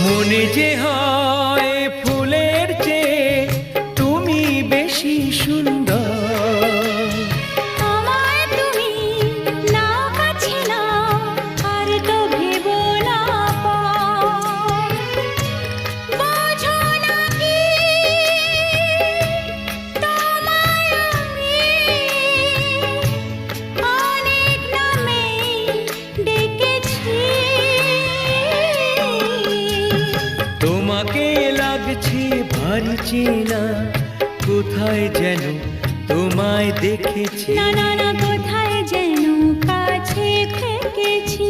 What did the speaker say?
মনে যে হয় ফুলের চেয়ে তুমি বেশি সুন্দর। আমায় তুমি না কাছে না আর তো ভেবো না পর। বোঝো না কি তোমায় আমি অনেক নামে ডেকেছি। তোমাকে লাগছে ভারী চেনা, কোথায় যেন তোমায় দেখেছি। না না না, কোথায় যেন কাছে থেকেছি।